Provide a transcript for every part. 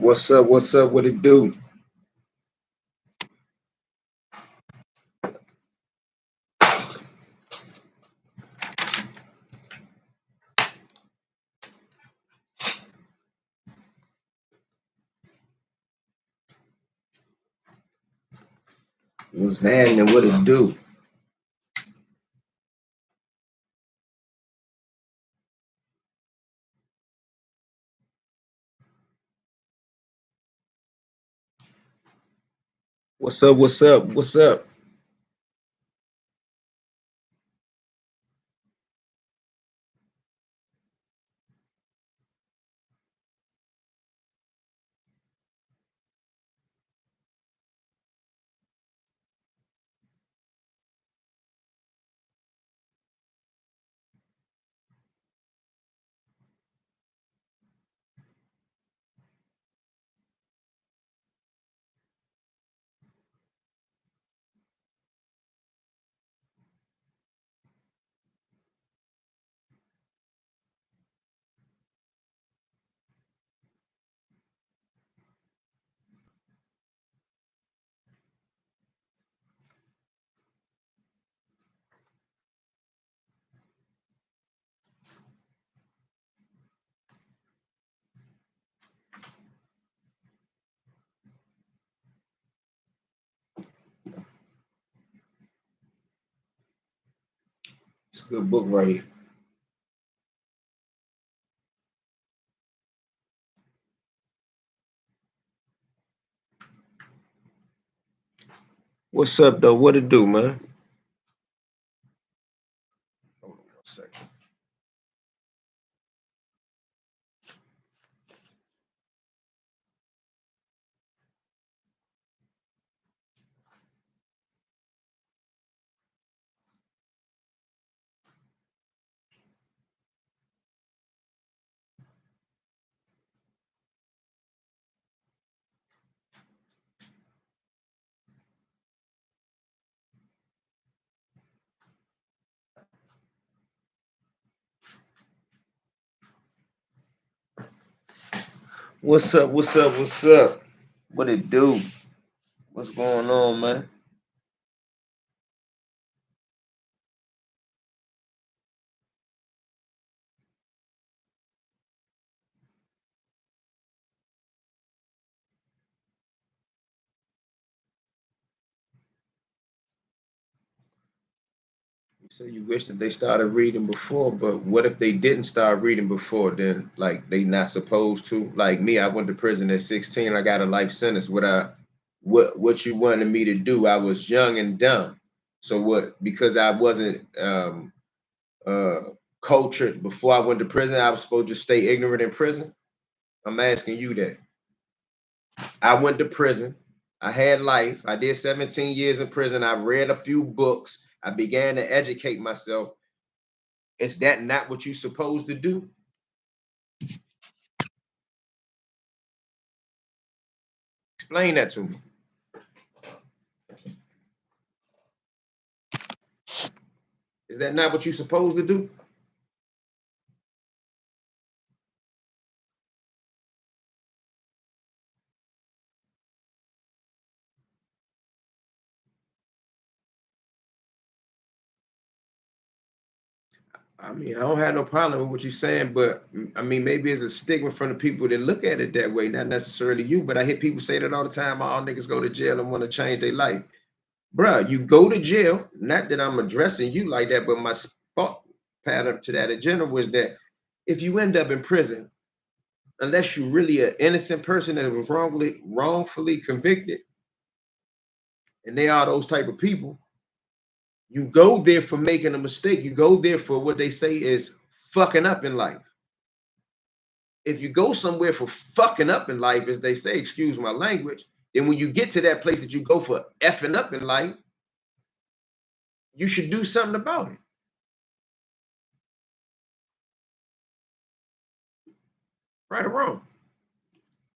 What's up? What's up? What it do? What's happening? What it do? What's up? What's up? What's up? It's a good book right here. What's up, though? What it do, man? Hold on 1 second. What's up? What's up? What's up? What it do? What's going on, man? You say you wish that they started reading before, but what if they didn't start reading before? Then, like, they not supposed to. Like me, I went to prison at 16. I got a life sentence. What you wanted me to do? I was young and dumb. So what? Because I wasn't uh, cultured before I went to prison, I was supposed to stay ignorant in prison. I'm asking you that. I went to prison. I had life. I did 17 years in prison. I read a few books. I began to educate myself. Is that not what you're supposed to do? Explain that to me. Is that not what you're supposed to do? I mean, I don't have no problem with what you're saying, but I mean, maybe it's a stigma from the people that look at it that way, not necessarily you. But I hear people say that all the time. All niggas go to jail and want to change their life. Bruh, you go to jail. Not that I'm addressing you like that, but my thought pattern to that in general is that if you end up in prison, unless you're really an innocent person that was wrongfully convicted, and they are those type of people, you go there for making a mistake. You go there for what they say is fucking up in life. If you go somewhere for fucking up in life, as they say, excuse my language, then when you get to that place that you go for effing up in life, you should do something about it. Right or wrong.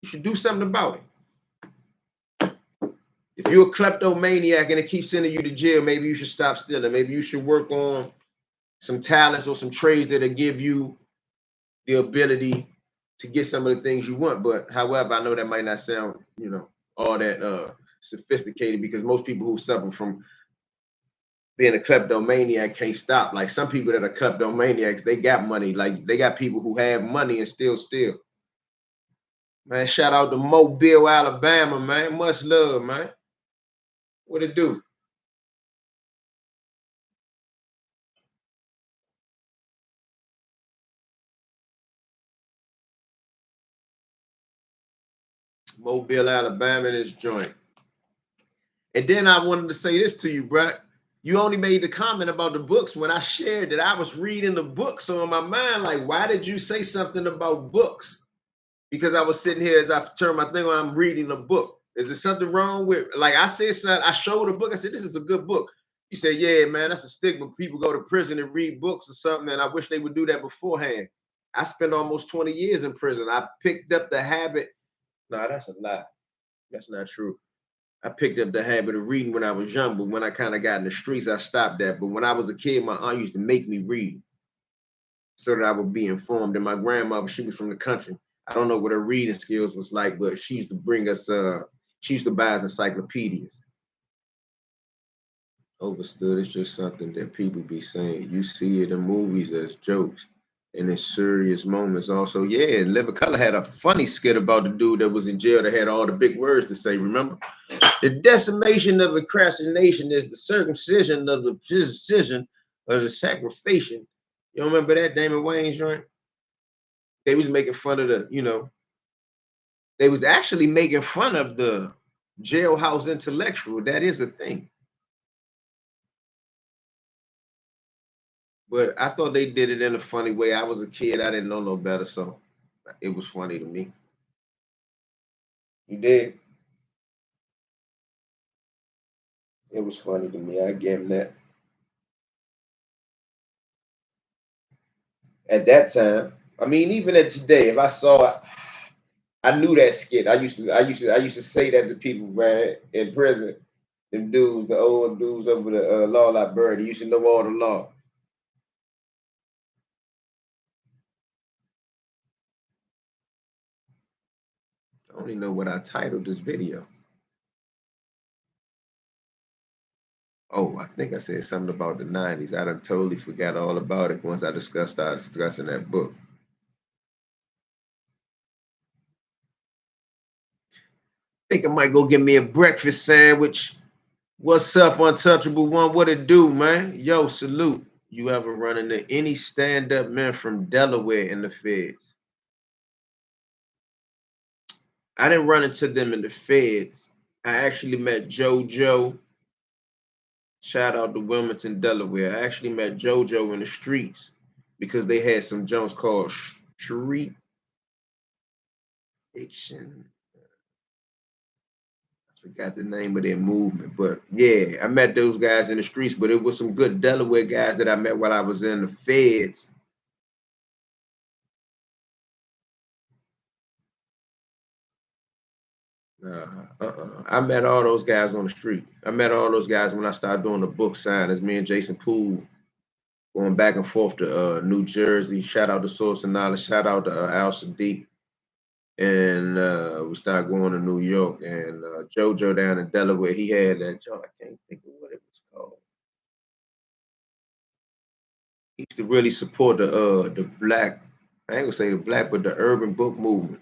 You should do something about it. If you're a kleptomaniac and it keeps sending you to jail, maybe you should stop stealing. Maybe you should work on some talents or some trades that'll give you the ability to get some of the things you want. But however, I know that might not sound, all that sophisticated, because most people who suffer from being a kleptomaniac can't stop. Like some people that are kleptomaniacs, they got money. Like they got people who have money and still steal. Man, shout out to Mobile, Alabama, man. Much love, man. What it do? Mobile, Alabama, this joint. And then I wanted to say this to you, bro. You only made the comment about the books when I shared that I was reading the books. So in my mind, like, why did you say something about books? Because I was sitting here as I turned my thing on, I'm reading a book. Is there something wrong with, like I said, son, I showed a book. I said, this is a good book. You said, yeah, man, that's a stigma. People go to prison and read books or something, and I wish they would do that beforehand. I spent almost 20 years in prison. I picked up the habit. No, that's a lie. That's not true. I picked up the habit of reading when I was young, but when I kind of got in the streets, I stopped that. But when I was a kid, my aunt used to make me read so that I would be informed. And my grandmother, she was from the country. I don't know what her reading skills was like, but she used to bring us, she used to buy us encyclopedias. Overstood is just something that people be saying. You see it in movies as jokes and in serious moments also. Yeah, and Liver Color had a funny skit about the dude that was in jail that had all the big words to say, remember? The decimation of a crassy nation is the circumcision of the precision of the sacrification. You don't remember that Damon Wayans joint? They was making fun of they was actually making fun of the jailhouse intellectual. That is a thing. But I thought they did it in a funny way. I was a kid, I didn't know no better, so it was funny to me. You did. It was funny to me. I give him that. At that time, I mean, even at today, if I saw it, I knew that skit. I used to say that to people, man, in prison. Them dudes, the old dudes over the law library, they used to know all the law. I don't even know what I titled this video. Oh, I think I said something about the 90s. I done totally forgot all about it once I started discussing that book. Think I might go get me a breakfast sandwich. What's up, Untouchable One? What it do, man? Yo, salute. You ever run into any stand-up men from Delaware in the feds? I didn't run into them in the feds. I actually met JoJo. Shout out to Wilmington, Delaware. I actually met JoJo in the streets because they had some Jones called street fiction. I forgot the name of their movement, but yeah, I met those guys in the streets. But it was some good Delaware guys that I met while I was in the feds. I met all those guys on the street. I met all those guys when I started doing the book signings. Me and Jason Poole going back and forth to New Jersey. Shout out to Source of Knowledge. Shout out to Al Sadiq. And we started going to New York. And JoJo down in Delaware, he had that joint. I can't think of what it was called. He used to really support the black, I ain't gonna say the black, but the urban book movement.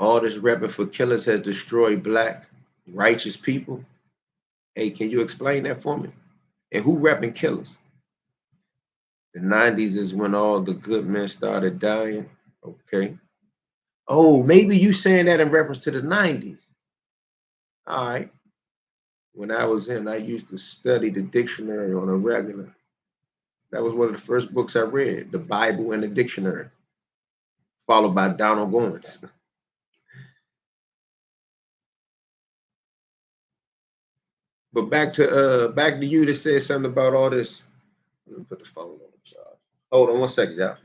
All this repping for killers has destroyed black righteous people. Hey, can you explain that for me? And who repping killers? The 90s is when all the good men started dying. Okay. Oh, maybe you saying that in reference to the 90s. All right. When I was in, I used to study the dictionary on a regular. That was one of the first books I read, the Bible and the dictionary, followed by Donald Goins. But back to you that said something about all this. Let me put the phone on the charge. Hold on one second, y'all.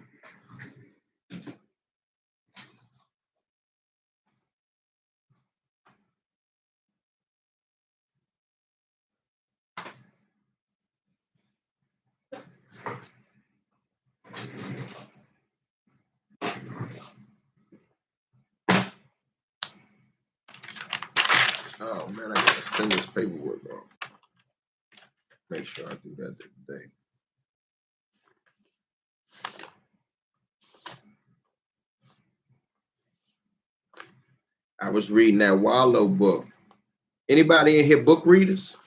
Oh man, I gotta send this paperwork off. Make sure I do that today. I was reading that Wallow book. Anybody in here book readers?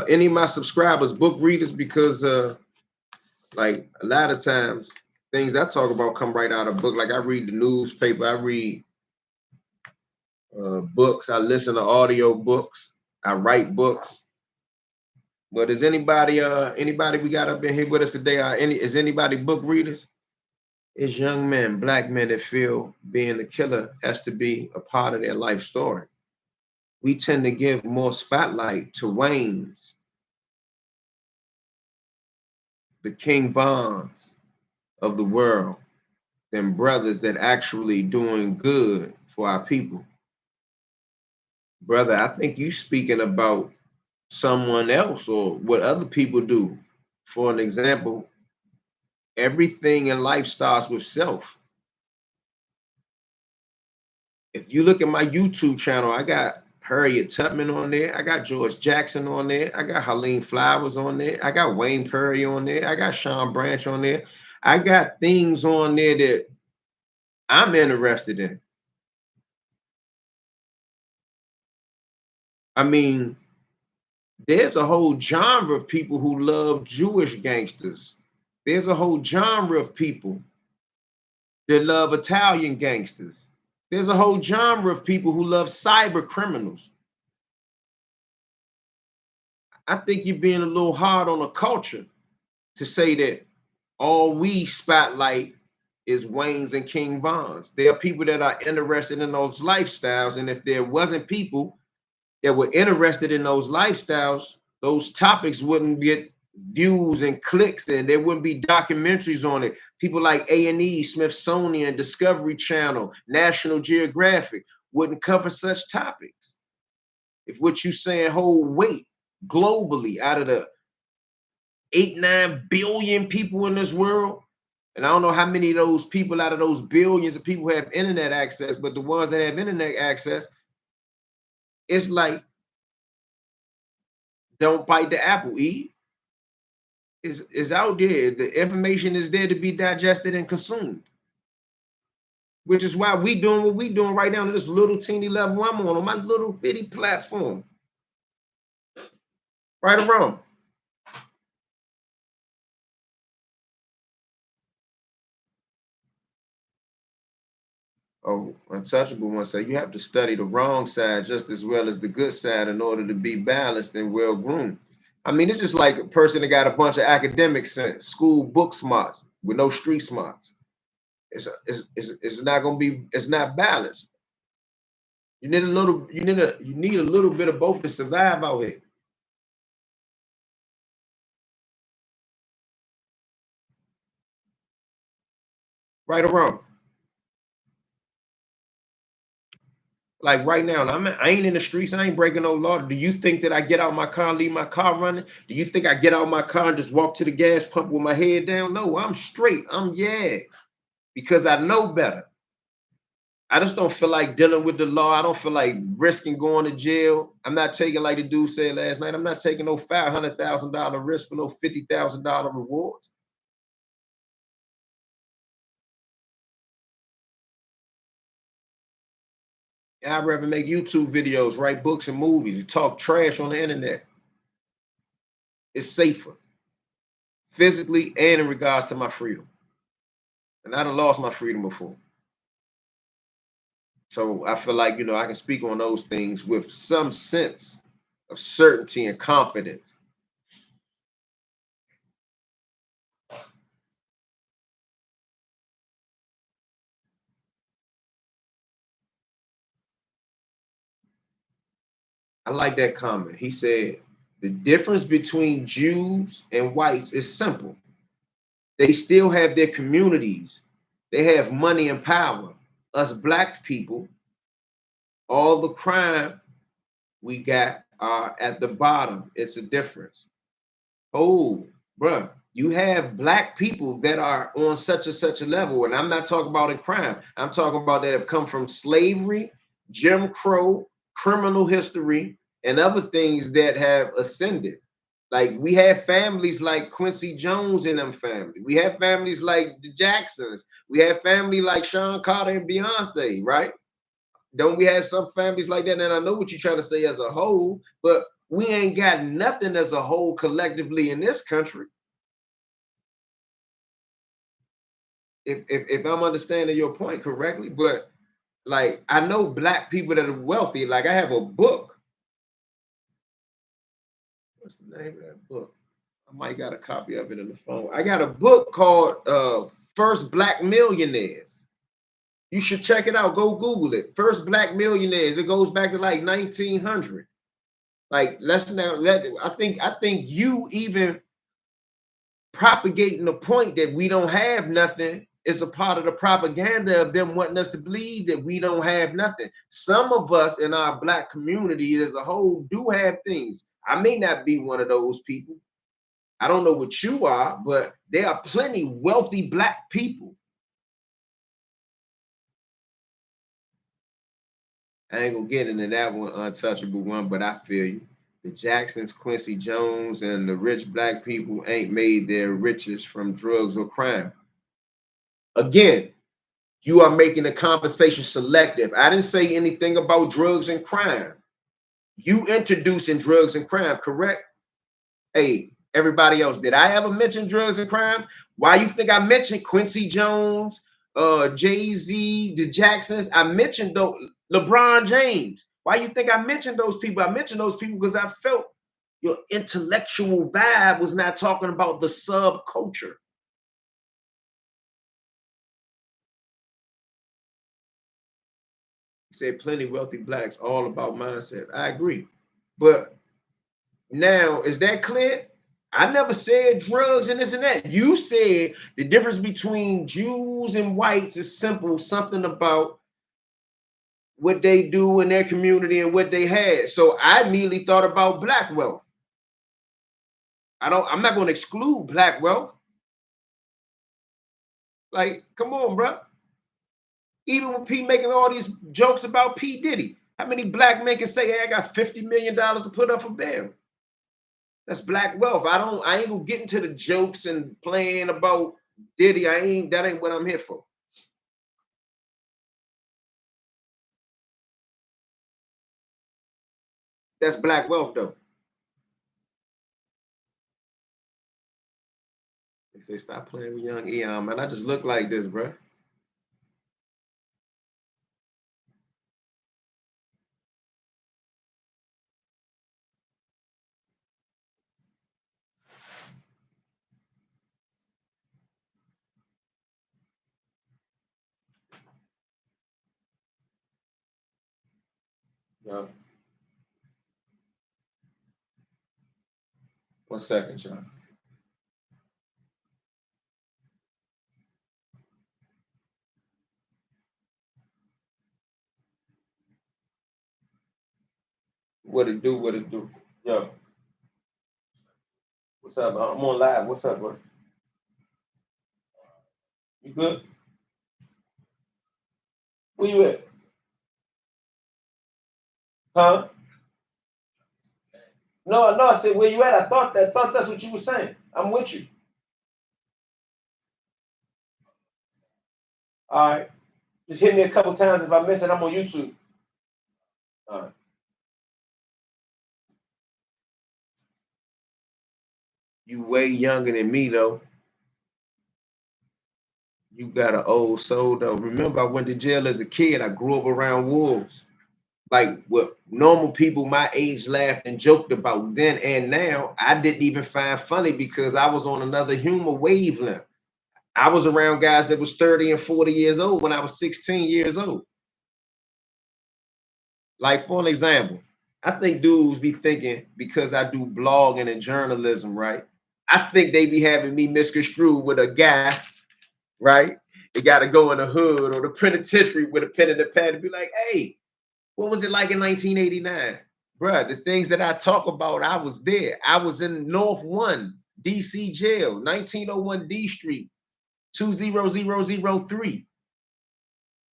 Any of my subscribers book readers? Because like a lot of times things I talk about come right out of book. Like I read the newspaper, I read books, I listen to audio books, I write books. But is anybody we got up in here with us today? Is anybody book readers? It's young men, black men that feel being a killer has to be a part of their life story. We tend to give more spotlight to Wayne's, the King Vons of the world, than brothers that actually doing good for our people. Brother, I think you speaking about someone else or what other people do. For an example, everything in life starts with self. If you look at my YouTube channel, I got Harriet Tubman on there. I got George Jackson on there. I got Helene Flowers on there. I got Wayne Perry on there. I got Sean Branch on there. I got things on there that I'm interested in. I mean, there's a whole genre of people who love Jewish gangsters. There's a whole genre of people that love Italian gangsters. There's a whole genre of people who love cyber criminals. I think you're being a little hard on the culture to say that all we spotlight is Wayne's and King Vons. There are people that are interested in those lifestyles, and if there wasn't people that were interested in those lifestyles, those topics wouldn't get views and clicks, and there wouldn't be documentaries on it. People like A&E, Smithsonian, Discovery Channel, National Geographic wouldn't cover such topics. If what you saying hold weight globally out of the 8-9 billion people in this world, and I don't know how many of those people out of those billions of people have internet access, but the ones that have internet access, it's like, don't bite the apple, Eve. Is out there. The information is there to be digested and consumed, which is why we doing what we doing right now on this little teeny level I'm on my little bitty platform. Right or wrong? Oh, Untouchable one say you have to study the wrong side just as well as the good side in order to be balanced and well groomed. I mean, it's just like a person that got a bunch of academic sense, school book smarts with no street smarts. It's not gonna be, it's not balanced. You need a little, you need a little bit of both to survive out here. Right or wrong? Like right now, I ain't in the streets. I ain't breaking no law. Do you think that I get out my car, leave my car running? Do you think I get out my car and just walk to the gas pump with my head down? No, I'm straight. Because I know better. I just don't feel like dealing with the law. I don't feel like risking going to jail. I'm not taking, like the dude said last night, I'm not taking no $500,000 risk for no $50,000 rewards. I'd rather make YouTube videos, write books and movies, and talk trash on the internet. It's safer, physically and in regards to my freedom. And I done lost my freedom before. So I feel like, I can speak on those things with some sense of certainty and confidence. I like that comment. He said, the difference between Jews and whites is simple. They still have their communities. They have money and power. Us black people, all the crime we got are at the bottom. It's a difference. Oh, bruh, you have black people that are on such and such a level. And I'm not talking about in crime. I'm talking about that have come from slavery, Jim Crow, criminal history and other things that have ascended. Like we have families like Quincy Jones and them family. We have families like the Jacksons. We have family like Sean Carter and Beyonce, right? Don't we have some families like that? And I know what you're trying to say as a whole, but we ain't got nothing as a whole collectively in this country. If I'm understanding your point correctly, but like I know black people that are wealthy. Like I have a book. What's the name of that book? I might got a copy of it in the phone. I got a book called First Black Millionaires. You should check it out. Go Google it. First Black Millionaires. It goes back to like 1900. Like let's now let I think you even propagating the point that we don't have nothing is a part of the propaganda of them wanting us to believe that we don't have nothing. Some of us in our black community as a whole do have things. I may not be one of those people. I don't know what you are, but there are plenty wealthy black people. I ain't gonna get into that one, untouchable one, but I feel you. The Jacksons, Quincy Jones, and the rich black people ain't made their riches from drugs or crime. Again, you are making the conversation selective. I didn't say anything about drugs and crime. You introducing drugs and crime, correct? Hey, everybody else, did I ever mention drugs and crime? Why you think I mentioned Quincy Jones, Jay-Z, the Jacksons? I mentioned those, LeBron James. Why you think I mentioned those people? I mentioned those people because I felt your intellectual vibe was not talking about the subculture. He said plenty wealthy blacks, all about mindset. I agree. But now, is that clear? I never said drugs and this and that. You said the difference between Jews and whites is simple, something about what they do in their community and what they had. So I immediately thought about black wealth. I'm not going to exclude black wealth. Like, come on, bro. Even with P making all these jokes about P. Diddy, how many black men can say, hey, I got $50 million to put up for bail? That's black wealth. I ain't gonna get into the jokes and playing about Diddy. That ain't what I'm here for. That's black wealth though. They say stop playing with young Eon, man. I just look like this, bro. Yeah. 1 second, y'all. What it do? What it do? Yo, what's up? I'm on live. What's up, bro? You good? Where you at? Huh? No, no. I said where you at? I thought that's what you were saying. I'm with you. All right. Just hit me a couple times if I miss it. I'm on YouTube. All right. You way younger than me though. You got an old soul though. Remember, I went to jail as a kid. I grew up around wolves. Like what normal people my age laughed and joked about then and now, I didn't even find funny because I was on another humor wavelength. I was around guys that was 30 and 40 years old when I was 16 years old. Like for an example, I think dudes be thinking because I do blogging and journalism, right? I think they be having me misconstrued with a guy, right? They got to go in the hood or the penitentiary with a pen and a pad and be like, hey, what was it like in 1989? Bruh, the things that I talk about, I was there. I was in North 1, DC jail, 1901 D Street, 20003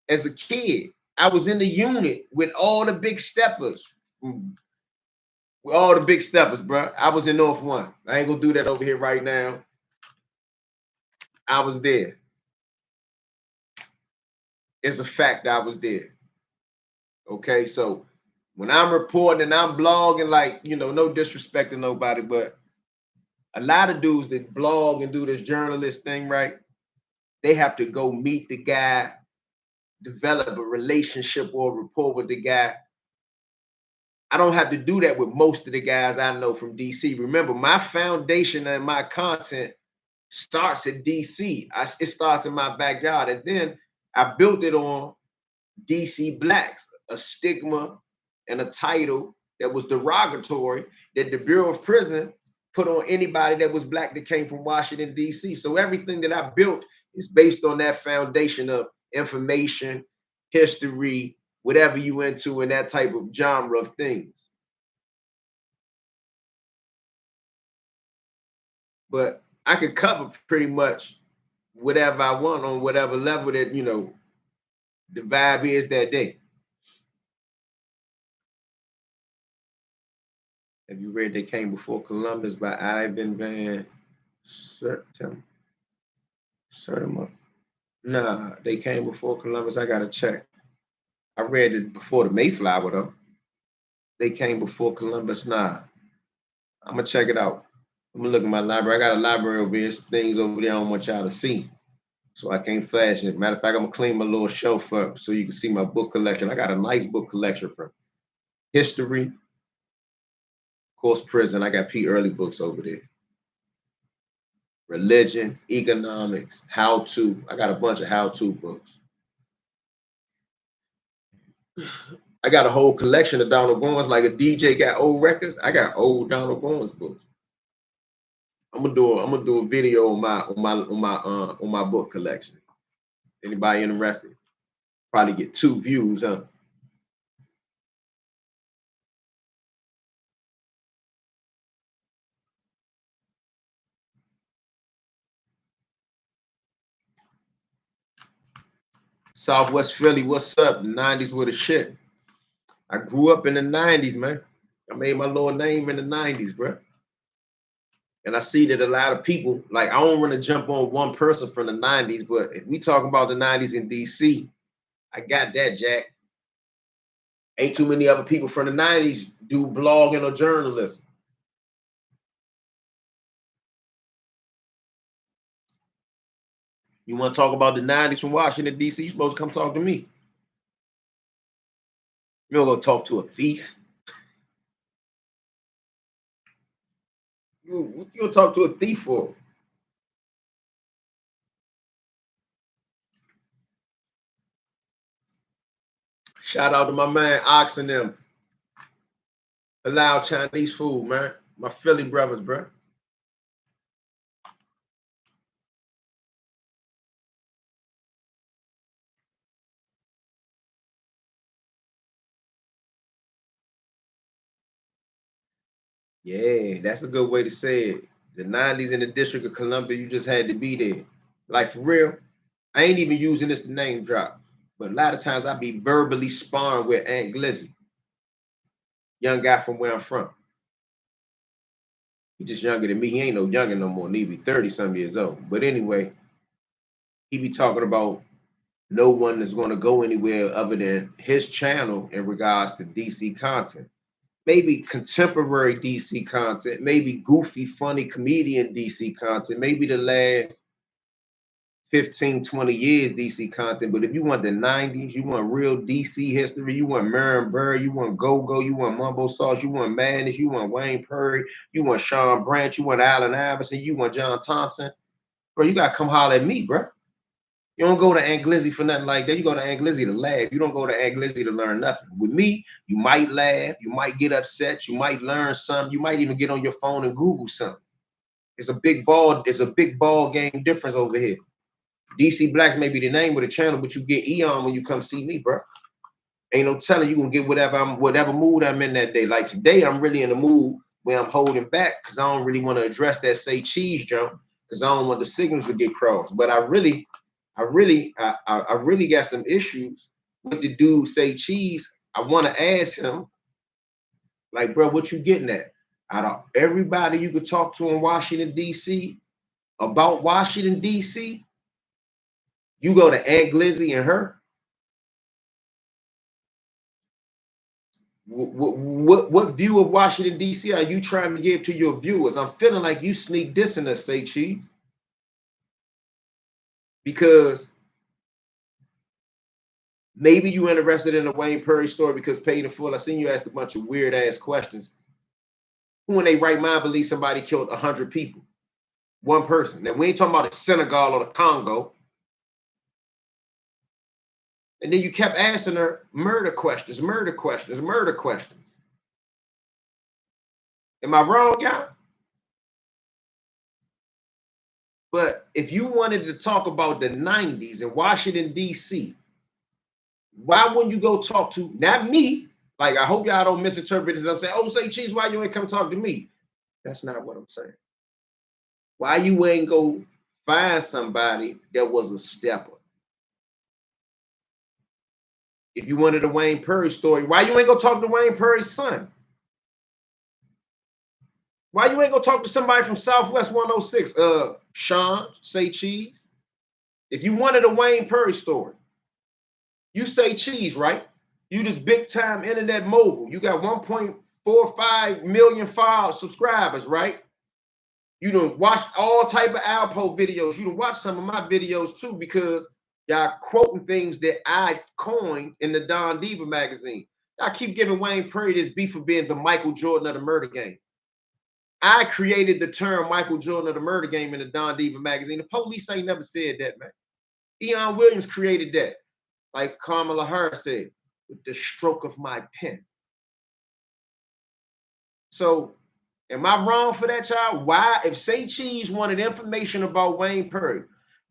as a kid. I was in the unit with all the big steppers. With all the big steppers, bro. I was in North One. I ain't gonna do that over here right now. I was there. It's a fact I was there. Okay, so when I'm reporting and I'm blogging, like, you know, no disrespect to nobody, but a lot of dudes that blog and do this journalist thing, right? They have to go meet the guy, develop a relationship or a rapport with the guy. I don't have to do that with most of the guys I know from DC. Remember, my foundation and my content starts at DC. It starts in my backyard. And then I built it on DC blacks, a stigma and a title that was derogatory that the Bureau of Prison put on anybody that was black that came from Washington, DC. So everything that I built is based on that foundation of information, history, whatever you into in that type of genre of things. But I could cover pretty much whatever I want on whatever level that, you know, the vibe is that day. Have you read They Came Before Columbus by Ivan Van Sertima? Nah, They Came Before Columbus. I gotta check. I read it before the Mayflower though. They Came Before Columbus. Nah, I'm gonna check it out. I'm gonna look at my library. I got a library over here. Some things over there I don't want y'all to see, so I can't flash it. Matter of fact, I'm gonna clean my little shelf up so you can see my book collection. I got a nice book collection from history, of course, prison. I got P. Early books over there. Religion, economics, how to. I got a bunch of how to books. I got a whole collection of Donald Goins, like a DJ got old records. I got old Donald Goins books. I'm gonna do a video on my book collection. Anybody interested? Probably get 2 views, huh? Southwest Philly, what's up? The 90s were the shit. I grew up in the 90s, man. I made my little name in the 90s, bro. And I see that a lot of people, like, I don't want to jump on one person from the 90s, but if we talk about the 90s in DC, I got that, Jack. Ain't too many other people from the 90s do blogging or journalism. You want to talk about the 90s from Washington, D.C., you're supposed to come talk to me. You don't go talk to a thief. What you gonna talk to a thief for? Shout out to my man Ox and them. Allow Chinese food, man. My Philly brothers, bro. Yeah, that's a good way to say it. The 90s in the District of Columbia, you just had to be there. Like, for real, I ain't even using this to name drop, but a lot of times I be verbally sparring with Aunt Glizzy, young guy from where I'm from. He just younger than me. He ain't no younger no more. He be 30-some years old. But anyway, he be talking about no one is going to go anywhere other than his channel in regards to DC content. Maybe contemporary DC content, maybe goofy, funny comedian DC content, maybe the last 15, 20 years DC content. But if you want the 90s, you want real DC history, you want Marion Burr, you want Go-Go, you want Mumbo Sauce, you want Madness, you want Wayne Perry, you want Sean Branch, you want Allen Iverson, you want John Thompson. Bro, you got to come holler at me, bro. You don't go to Aunt Glizzy for nothing like that. You go to Aunt Glizzy to laugh. You don't go to Aunt Glizzy to learn nothing. With me, you might laugh, you might get upset, you might learn something, you might even get on your phone and Google something. It's a big ball game difference over here. DC Blacks may be the name of the channel, but you get Eon when you come see me, bro. Ain't no telling you gonna get whatever mood I'm in that day. Like today, I'm really in the mood where I'm holding back because I don't really want to address that say cheese jump because I don't want the signals to get crossed. But I really got some issues with the dude say cheese, I want to ask him, like, bro, what you getting at? Out of everybody you could talk to in Washington, D.C. about Washington, D.C., you go to Aunt Glizzy and her. What view of Washington, D.C. are you trying to give to your viewers? I'm feeling like you sneak dissing us, say cheese. Because maybe you interested in the Wayne Perry story because paid in full. I seen you ask a bunch of weird ass questions. Who in their right mind believe somebody killed 100 people? One person. Now we ain't talking about the Senegal or the Congo. And then you kept asking her murder questions, murder questions, murder questions. Am I wrong, y'all? But if you wanted to talk about the 90s in Washington, D.C., why wouldn't you go talk to, not me? Like, I hope y'all don't misinterpret this. I'm saying, oh, say cheese, why you ain't come talk to me? That's not what I'm saying. Why you ain't go find somebody that was a stepper? If you wanted a Wayne Perry story, why you ain't go talk to Wayne Perry's son? Why you ain't go talk to somebody from Southwest 106? Sean, say cheese. If you wanted a Wayne Perry story, you say cheese, right? You this big time internet mogul. You got 1.45 million subscribers, right? You done watch all type of Alpo videos. You done watch some of my videos too, because y'all quoting things that I coined in the Don Diva magazine. Y'all keep giving Wayne Perry this beef for being the Michael Jordan of the murder game. I created the term Michael Jordan of the murder game in the Don Diva magazine. The police ain't never said that, man. Eon Williams created that. Like Kamala Harris said, with the stroke of my pen. So, am I wrong for that, child? Why, if Say Cheese wanted information about Wayne Perry,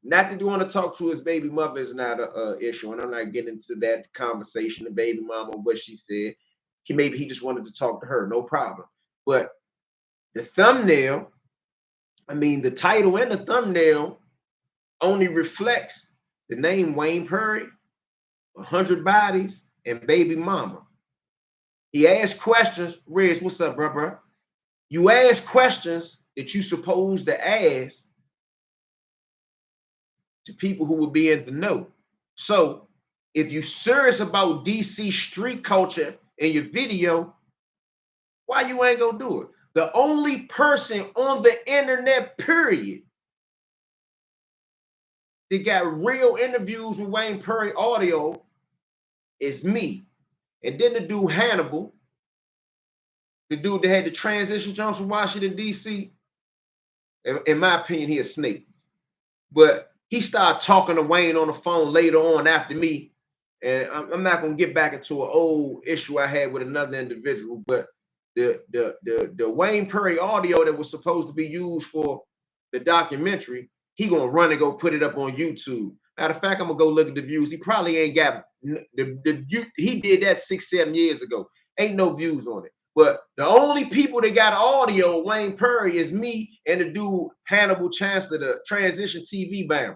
not that you want to talk to his baby mother is not a issue, and I'm not getting into that conversation, the baby mama, what she said. Maybe he just wanted to talk to her, no problem. But the thumbnail, I mean, the title and the thumbnail only reflects the name Wayne Perry, 100 bodies, and baby mama. He asked questions. Riz, what's up, bro? You ask questions that you supposed to ask to people who would be in the know. So if you're serious about DC street culture in your video, why you ain't gonna do it? The only person on the internet, period, that got real interviews with Wayne Perry audio is me. And then the dude Hannibal, the dude that had the transition jumps from Washington, D.C., in my opinion, he a snake. But he started talking to Wayne on the phone later on after me. And I'm not gonna get back into an old issue I had with another individual, but the Wayne Perry audio that was supposed to be used for the documentary, he gonna run and go put it up on YouTube. Matter of fact, I'm gonna go look at the views. He probably ain't got he did that 6-7 years ago. Ain't no views on it. But the only people that got audio, Wayne Perry, is me and the dude Hannibal Chancellor, the transition TV band.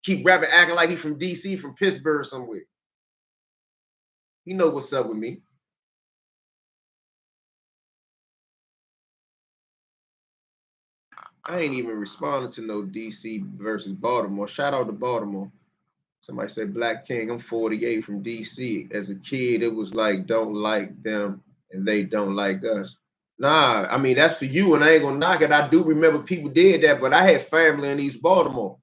Keep rapping, acting like he from DC, from Pittsburgh somewhere. You know what's up with me. I ain't even responding to no DC versus Baltimore. Shout out to Baltimore. Somebody said Black King. I'm 48 from DC. As a kid, it was like don't like them and they don't like us. Nah, I mean that's for you, and I ain't gonna knock it. I do remember people did that, but I had family in East Baltimore.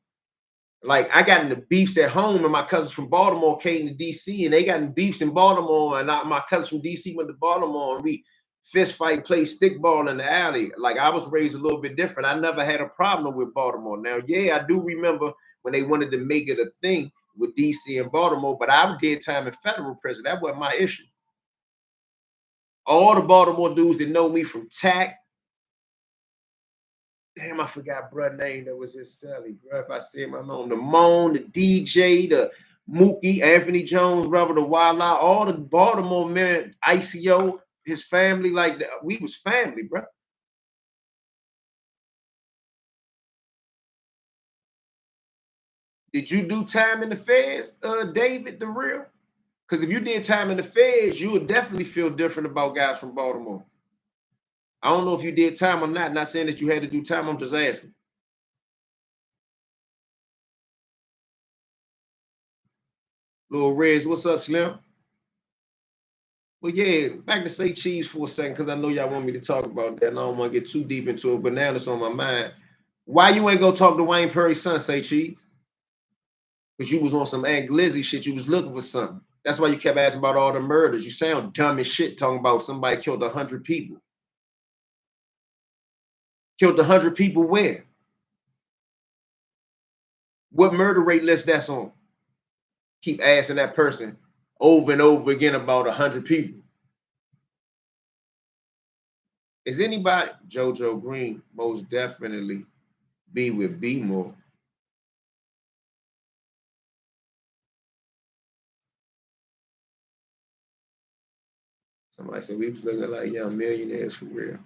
Like I got into beefs at home, and my cousins from Baltimore came to DC, and they got in beefs in Baltimore, and my cousins from DC went to Baltimore, and we fist fight, play stickball in the alley. Like I was raised a little bit different. I never had a problem with Baltimore. Now, yeah, I do remember when they wanted to make it a thing with DC and Baltimore, but I did time in federal prison. That wasn't my issue. All the Baltimore dudes that know me from TAC. Damn, I forgot bruh name that was his Sally, bro. If I said my name, the Moan, the DJ, the Mookie, Anthony Jones, brother, the Wild Out, all the Baltimore men, ICO, his family, like we was family, bro. Did you do time in the feds, David, the real? Because if you did time in the feds, you would definitely feel different about guys from Baltimore. I don't know if you did time or not. Not saying that you had to do time. I'm just asking. Little Reds, what's up, Slim? Well, yeah, back to say cheese for a second, because I know y'all want me to talk about that, and I don't want to get too deep into it, but now it's on my mind. Why you ain't go talk to Wayne Perry's son, say cheese? Because you was on some Aunt Glizzy shit. You was looking for something. That's why you kept asking about all the murders. You sound dumb as shit talking about somebody killed 100 people. Killed 100 people where? What murder rate list that's on? Keep asking that person over and over again about 100 people. Is anybody JoJo Green most definitely be with B more? Somebody said we was looking like young millionaires for real.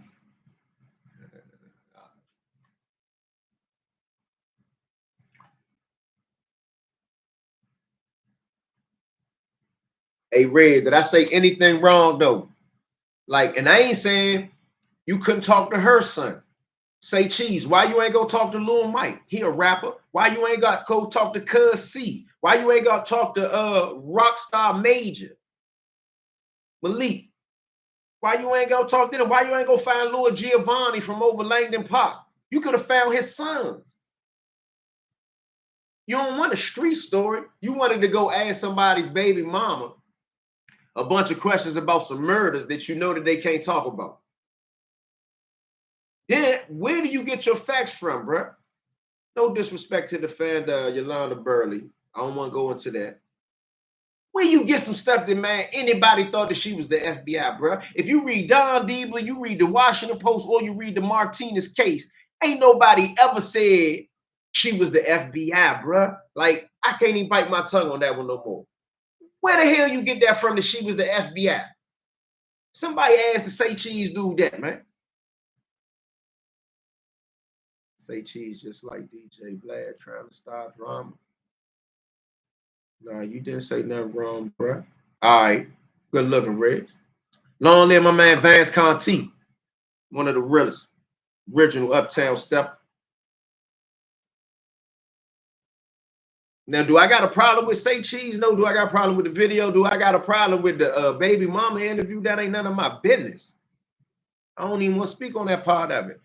Hey, Red, did I say anything wrong though? Like, and I ain't saying you couldn't talk to her son. Say cheese. Why you ain't go talk to Lil Mike? He a rapper. Why you ain't got go talk to Cuz C? Why you ain't got talk to Rockstar Major? Malik? Why you ain't go talk to them? Why you ain't go find Lil Giovanni from over Langdon Park? You could have found his sons. You don't want a street story. You wanted to go ask somebody's baby mama a bunch of questions about some murders that you know that they can't talk about. Then where do you get your facts from, bro? No disrespect to the fan, Yolanda Burley. I don't want to go into that. Where you get some stuff that, man, anybody thought that she was the FBI, bro? If you read Don Diva, you read the Washington Post, or you read the Martinez case, ain't nobody ever said she was the FBI, bro. Like, I can't even bite my tongue on that one no more. Where the hell you get that from that she was the FBI? Somebody asked the Say Cheese dude that, man. Say Cheese just like DJ Vlad trying to start drama. Nah, you didn't say nothing wrong, bro. All right. Good looking, Reds. Long live my man Vance Conti, one of the realest, original Uptown Step. Now, do I got a problem with Say Cheese? No. Do I got a problem with the video? Do I got a problem with the baby mama interview? That ain't none of my business. I don't even want to speak on that part of it.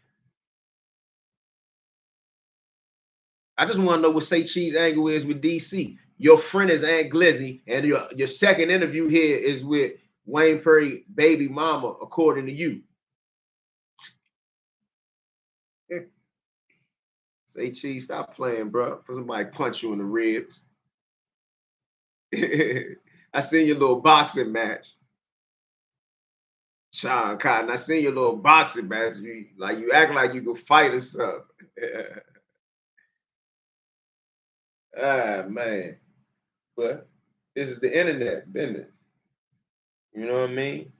I just want to know what Say Cheese angle is with DC. Your friend is Aunt Glizzy, and your second interview here is with Wayne Perry baby mama, according to you. Say Cheese, stop playing, bro. Somebody punch you in the ribs. I seen your little boxing match. Sean Cotton, I seen your little boxing match. You act like you could fight or something. Ah, man. But this is the internet business. You know what I mean?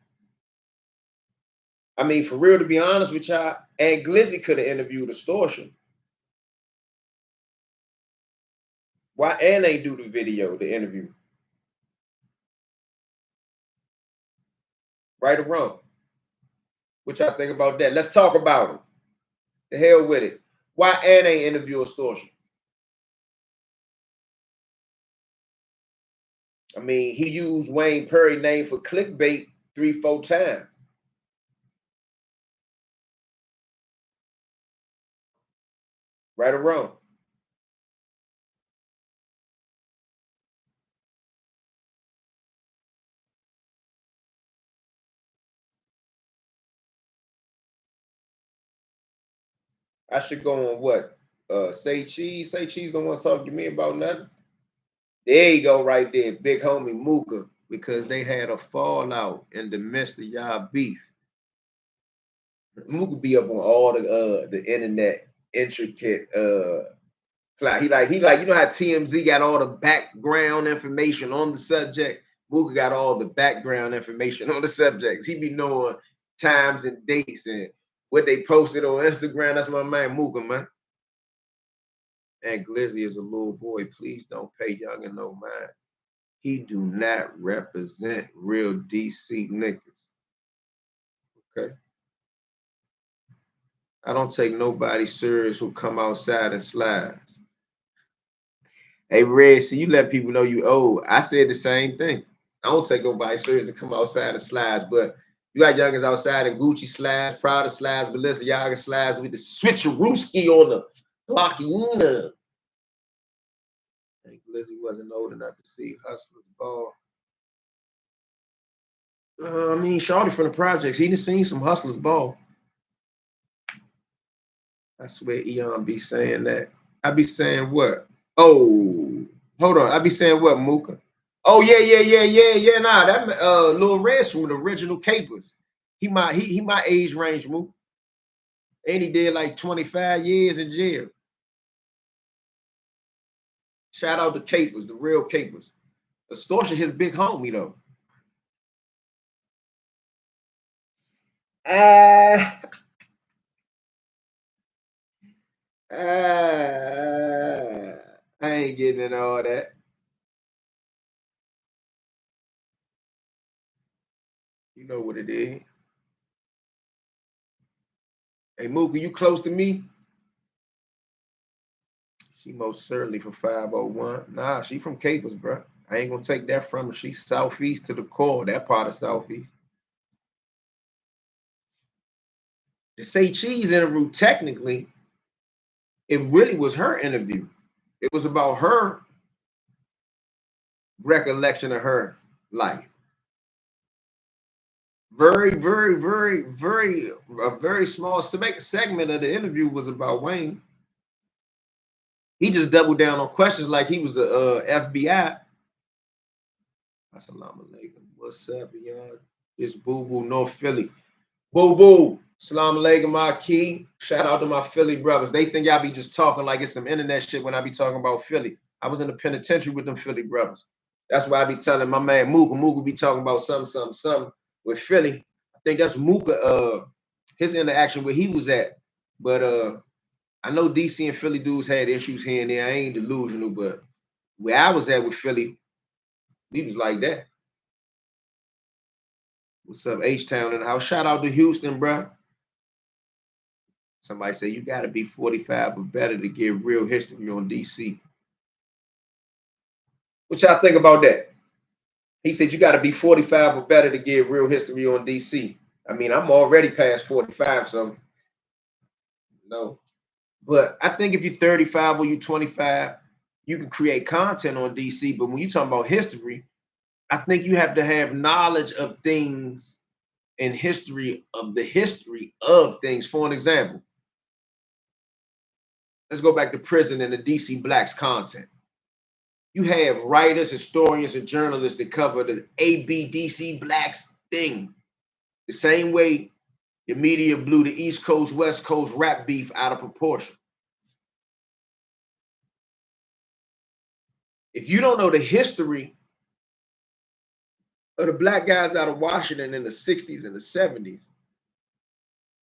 I mean, for real, to be honest with y'all, Aunt Glizzy could have interviewed Extortion. Why Ann ain't do the video, the interview? Right or wrong? What y'all think about that? Let's talk about it. The hell with it. Why Ann ain't interview Extortion? I mean, he used Wayne Perry name for clickbait 3-4 times. Right or wrong? I should go on what? Say Cheese. Say Cheese don't want to talk to me about nothing. There you go, right there, big homie Mooka, because they had a fallout in the midst of y'all beef. Mooka be up on all the internet intricate plot. He like you know how TMZ got all the background information on the subject. Mooka got all the background information on the subjects. He be knowing times and dates and what they posted on Instagram. That's my man Mooka, man. And Glizzy is a little boy. Please don't pay youngin' no mind. He do not represent real DC niggas. Okay. I don't take nobody serious who come outside and slides. Hey, Red, see, you let people know you old. I said the same thing. I don't take nobody serious to come outside and slides, but you got youngins outside in Gucci slides, Prada slides, Balenciaga slides with the switcherooski on the Glockina. I think Lizzie wasn't old enough to see Hustlers Ball. I mean, Shawty from the projects, he done seen some Hustlers Ball. I swear Eon be saying that. I be saying what? Oh, hold on. I be saying what, Mooka? Oh yeah. Nah, that Lil Red's from the original Capers. He my age range, Mooka. And he did like 25 years in jail. Shout out to Capers, the real Capers. Extortion his big homie though. Ah, I ain't getting into all that. You know what it is. Hey Mooka, you close to me? She most certainly from 501. Nah, she from Capers, bro. I ain't gonna take that from her. She's southeast to the core, that part of southeast. The Say Cheese interview, technically, it really was her interview. It was about her recollection of her life. Very, a very small segment of the interview was about Wayne. He just doubled down on questions like he was the FBI. Assalamu alaikum. What's up, y'all? It's Boo Boo, North Philly. Boo Boo. Assalamu alaikum, my key. Shout out to my Philly brothers. They think y'all be just talking like it's some internet shit when I be talking about Philly. I was in the penitentiary with them Philly brothers. That's why I be telling my man Mooka. Mooka be talking about something with Philly. I think that's Mooka, his interaction where he was at. But I know DC and Philly dudes had issues here and there. I ain't delusional, but where I was at with Philly, we was like that. What's up, H-Town in the house? Shout out to Houston, bro. Somebody say you got to be 45 or better to get real history on DC. What y'all think about that? He said you got to be 45 or better to get real history on DC. I mean, I'm already past 45, so no. But I think if you're 35 or you're 25, you can create content on DC. But when you're talking about history, I think you have to have knowledge of things and history of the history of things. For an example, let's go back to prison and the DC Blacks content. You have writers, historians, and journalists that cover the ABDC Blacks thing. The same way the media blew the East Coast, West Coast rap beef out of proportion. If you don't know the history of the black guys out of Washington in the 60s and the 70s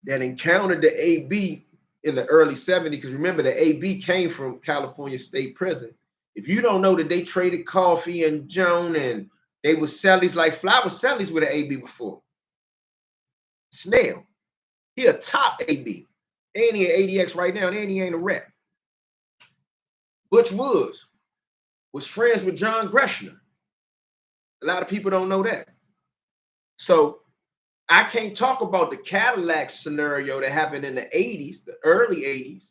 that encountered the AB in the early 70s, because remember the AB came from California State Prison. If you don't know that they traded coffee and Joan and they were sellies, like Fly was sellies with an AB before. Snail, he a top AB. And he an ADX right now, and he ain't a rep. Butch Woods was friends with John Greshner. A lot of people don't know that. So I can't talk about the Cadillac scenario that happened in the 80s, the early 80s,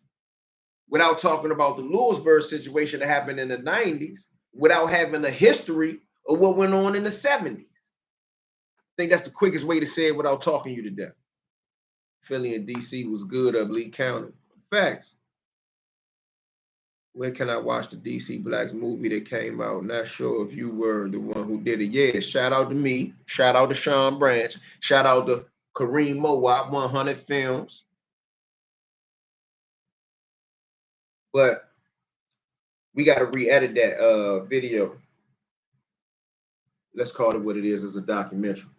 without talking about the Lewisburg situation that happened in the 90s, without having a history of what went on in the 70s. I think that's the quickest way to say it without talking you to death. Philly and DC was good up Lee County. Facts. Where can I watch the DC Blacks movie that came out? Not sure if you were the one who did it. Yeah, shout out to me. Shout out to Sean Branch. Shout out to Kareem Mowat, 100 Films. But we got to re-edit that video. Let's call it what it is, as a documentary.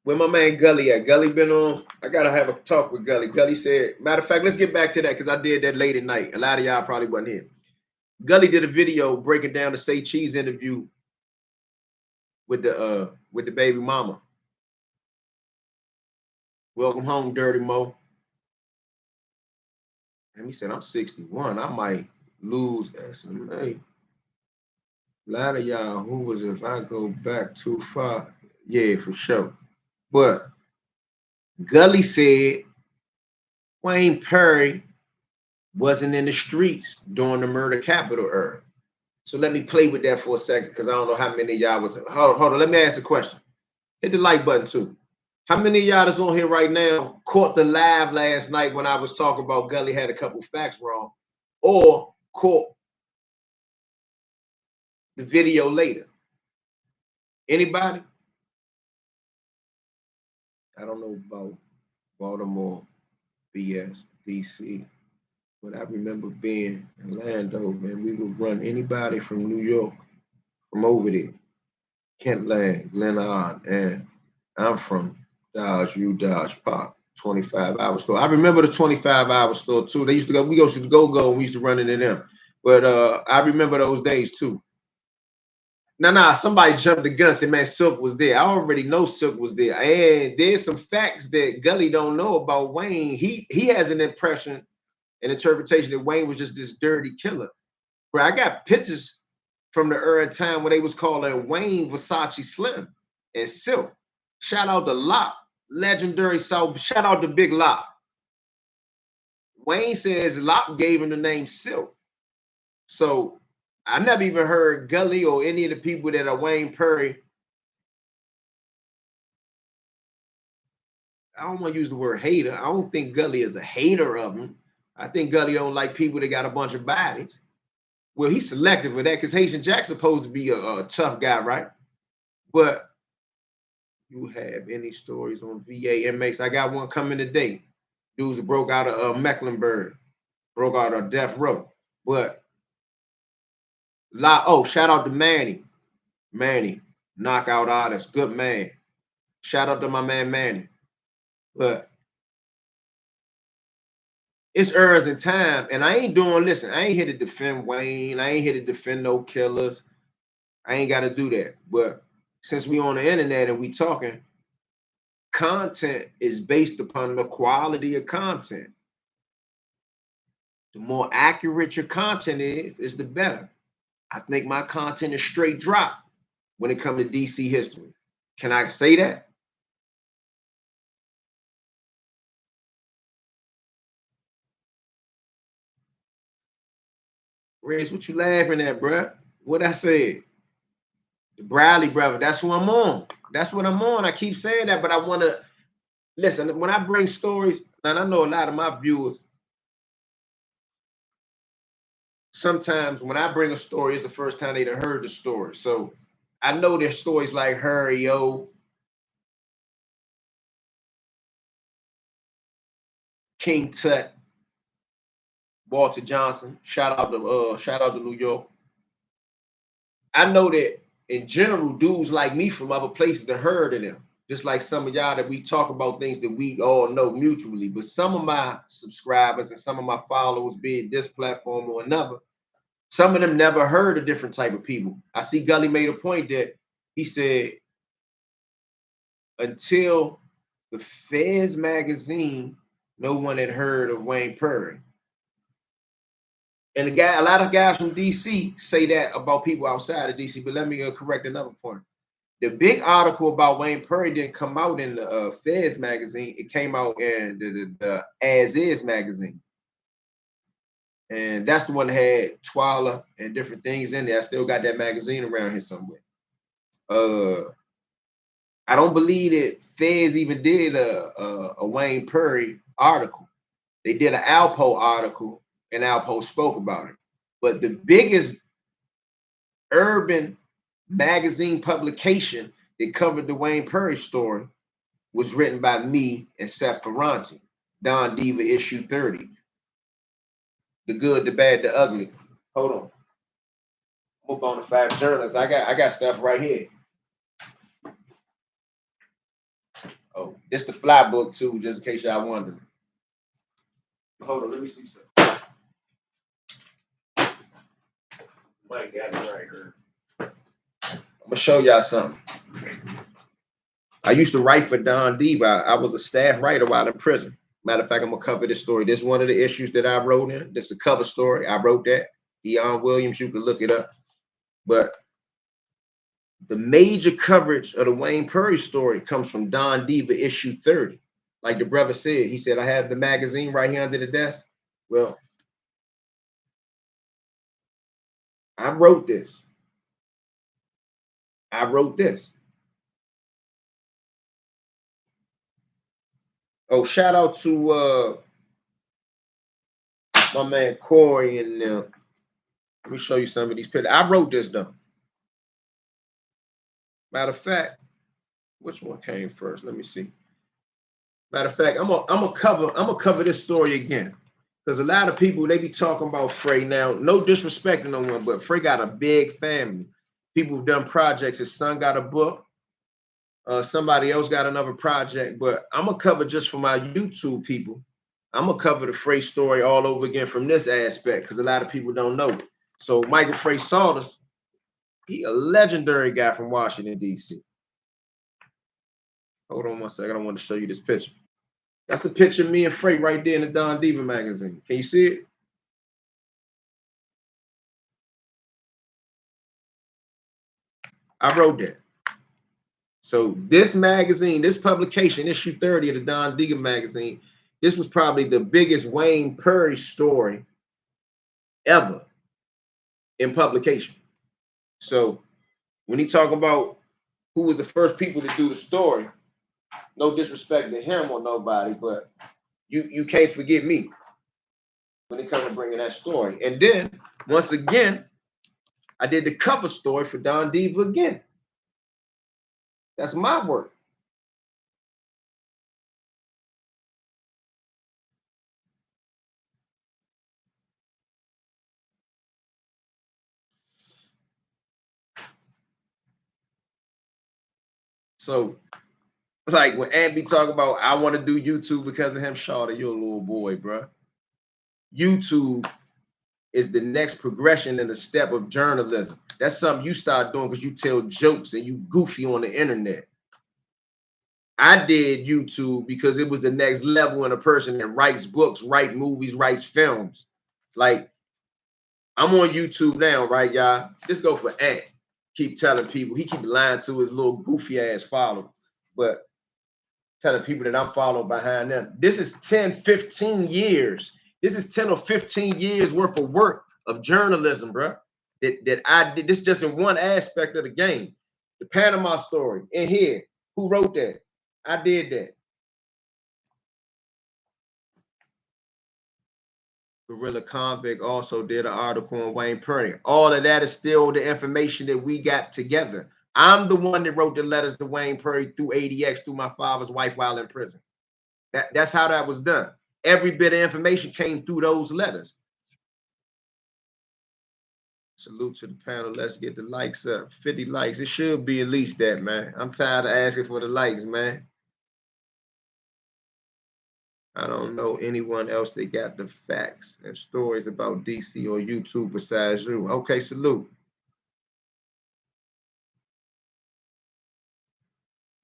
Where my man Gully at? Gully been on? I gotta have a talk with Gully. Gully said, matter of fact, let's get back to that because I did that late at night. A lot of y'all probably wasn't here. Gully did a video breaking down the Say Cheese interview with the baby mama. Welcome home, Dirty Mo. And he said, I'm 61. I might lose SMA. A lot of y'all, who was it? If I go back too far, yeah, for sure. But Gully said Wayne Perry wasn't in the streets during the murder capital era. So let me play with that for a second because I don't know how many of y'all was. Hold on, let me ask a question. Hit the like button too. How many of y'all that's on here right now caught the live last night when I was talking about Gully had a couple facts wrong, or caught the video later? Anybody? I don't know about Baltimore, BS, DC, but I remember being in Orlando, man. We would run anybody from New York from over there. Kent Land, Glenard, and I'm from Dodge, Dodge Park, 25-hour store. I remember the 25-hour store too. They used to go, we used to go, and we used to run into them. But I remember those days too. Nah, somebody jumped the gun and said, man, Silk was there. I already know Silk was there. And there's some facts that Gully don't know about Wayne. He has an impression, an interpretation that Wayne was just this dirty killer. Bro, I got pictures from the early time when they was calling Wayne Versace Slim and Silk. Shout out to Locke, legendary South. Shout out to Big Locke. Wayne says Locke gave him the name Silk. So I never even heard Gully or any of the people that are Wayne Perry. I don't want to use the word hater. I don't think Gully is a hater of him. I think Gully don't like people that got a bunch of bodies. Well, he's selective with that because Haitian Jack's supposed to be a tough guy, right? But you have any stories on VA inmates? I got one coming today. Dudes that broke out of Mecklenburg, broke out of death row. But shout out to Manny. Manny, knockout artist, good man. Shout out to my man Manny. But it's eras in time, and I ain't here to defend Wayne. I ain't here to defend no killers. I ain't got to do that. But since we on the internet and we talking, content is based upon the quality of content. The more accurate your content is the better. I think my content is straight drop when it comes to DC history. Can I say that? Reyes, what you laughing at, bruh? What I said? The Bradley brother. That's who I'm on. That's what I'm on. I keep saying that, but I want to listen. When I bring stories, and I know a lot of my viewers, sometimes when I bring a story, it's the first time they done heard the story. So I know there's stories like Hurry O, King Tut, Walter Johnson. Shout out to New York. I know that in general, dudes like me from other places that heard of them. Just like some of y'all that we talk about things that we all know mutually. But some of my subscribers and some of my followers, be it this platform or another, some of them never heard of different type of people. I see Gully made a point that he said until the Feds magazine, no one had heard of Wayne Perry. And a lot of guys from DC say that about people outside of DC. But let me correct another point. The big article about Wayne Perry didn't come out in the Feds magazine. It came out in the As Is magazine. And that's the one that had Twala and different things in there. I still got that magazine around here somewhere. I don't believe that Feds even did a Wayne Perry article. They did an Alpo article, and Alpo spoke about it. But the biggest urban magazine publication that covered the Wayne Perry story was written by me and Seth Ferranti, Don Diva issue 30. The good, the bad, the ugly. Hold on. I'm up on the 5 journals. I got stuff right here. Oh, this the fly book too, just in case y'all wondering. Hold on, let me see something. Mike got it right here. I'm gonna show y'all something. I used to write for Don Diva. I was a staff writer while in prison. Matter of fact, I'm gonna cover this story. This is one of the issues that I wrote in. This is a cover story. I wrote that. Eon Williams, you can look it up. But the major coverage of the Wayne Perry story comes from Don Diva issue 30. Like the brother said, he said, I have the magazine right here under the desk. Well, I wrote this. I wrote this. Oh, shout out to my man Corey and let me show you some of these pictures. I wrote this though. Matter of fact, which one came first? Let me see. Matter of fact, I'm gonna cover this story again. Because a lot of people they be talking about Frey now. No disrespect to no one, but Frey got a big family. People have done projects. His son got a book. Somebody else got another project. But I'm gonna cover just for my YouTube people. I'm gonna cover the Frey story all over again from this aspect because a lot of people don't know. So Michael Frey Sawdust, he a legendary guy from Washington, D.C. Hold on one second. I want to show you this picture. That's a picture of me and Frey right there in the Don Diva magazine. Can you see it? I wrote that. So this magazine, this publication, issue 30 of the Don Diva magazine, this was probably the biggest Wayne Perry story ever in publication. So when he talk about who was the first people to do the story, no disrespect to him or nobody, but you can't forget me when it comes to bringing that story. And then once again, I did the cover story for Don Diva again. That's my work. So like when Abby talk about I want to do YouTube because of him, Shawty, you're a little boy, bro. YouTube is the next progression in the step of journalism. That's something you start doing because you tell jokes and you goofy on the internet. I did YouTube because it was the next level in a person that writes books, writes movies, writes films. Like I'm on YouTube now, right, y'all? This go for Ant. Keep telling people, he keep lying to his little goofy ass followers, but telling people that I'm following behind them. This is 10, 15 years. This is 10 or 15 years worth of work of journalism, bro. That I did. This just in one aspect of the game. The Panama story in here. Who wrote that? I did that. Gorilla Convict also did an article on Wayne Perry. All of that is still the information that we got together. I'm the one that wrote the letters to Wayne Perry through ADX through my father's wife while in prison. That's how that was done. Every bit of information came through those letters. Salute to the panel. Let's get the likes up. 50 likes. It should be at least that, man. I'm tired of asking for the likes, man. I don't know anyone else that got the facts and stories about DC or YouTube besides you. Okay, salute.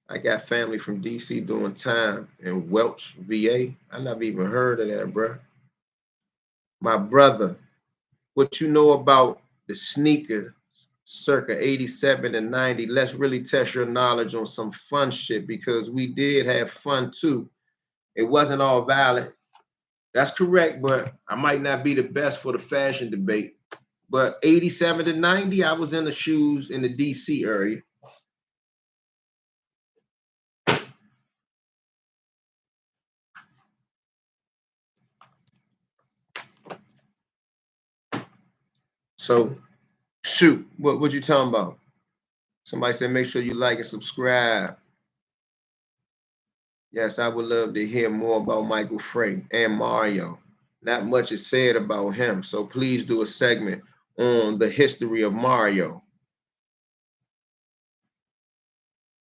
I got family from DC doing time in Welch, VA. I never even heard of that, bro. My brother, what you know about the sneaker circa 87 and 90? Let's really test your knowledge on some fun shit because we did have fun too. It wasn't all valid. That's correct, but I might not be the best for the fashion debate. But 87 to 90, I was in the shoes in the DC area. So shoot, what you talking about? Somebody said make sure you like and subscribe. Yes, I would love to hear more about Michael Frey and Mario. Not much is said about him, so please do a segment on the history of Mario.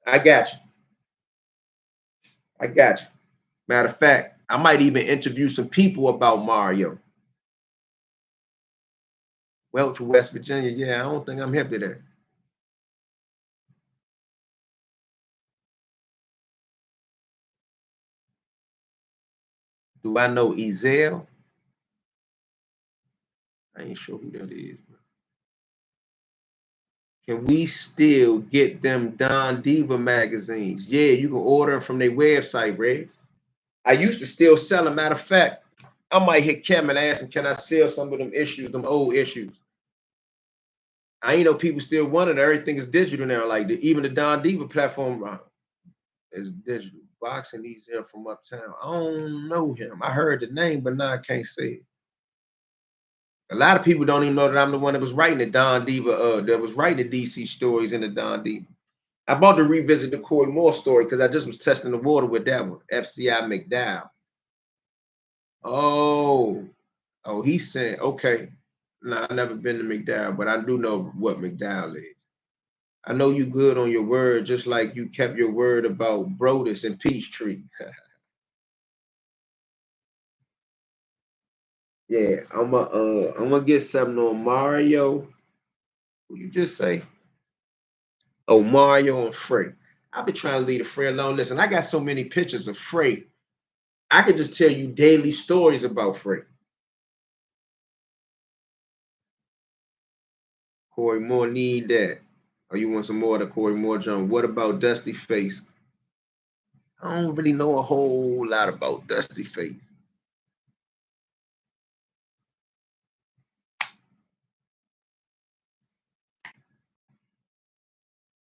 I got you. I got you. Matter of fact, I might even interview some people about Mario. Welch, West Virginia. Yeah, I don't think I'm hip to that. Do I know Ezel? I ain't sure who that is. Can we still get them Don Diva magazines? Yeah, you can order them from their website, Ray. I used to still sell them. Matter of fact, I might hit Kim and ask him, can I sell some of them issues, them old issues? I ain't know people still want it. Everything is digital now. Like even the Don Diva platform is digital. Boxing these here from uptown. I don't know him. I heard the name, but now I can't say it. A lot of people don't even know that I'm the one that was writing the Don Diva, that was writing the DC stories in the Don Diva. I'm about to revisit the Corey Moore story because I just was testing the water with that one. FCI McDowell. Oh, oh, he said, okay. No, I've never been to McDowell, but I do know what McDowell is. I know you good on your word, just like you kept your word about Brodus and Peachtree. Yeah, I'm gonna get something on Mario. Who you just say? Oh, Mario and Frey. I've been trying to leave the Frey alone. Listen, I got so many pictures of Frey. I could just tell you daily stories about Frey. Corey Moore need that. Or you want some more of the Corey Moore jump? What about Dusty Face? I don't really know a whole lot about Dusty Face.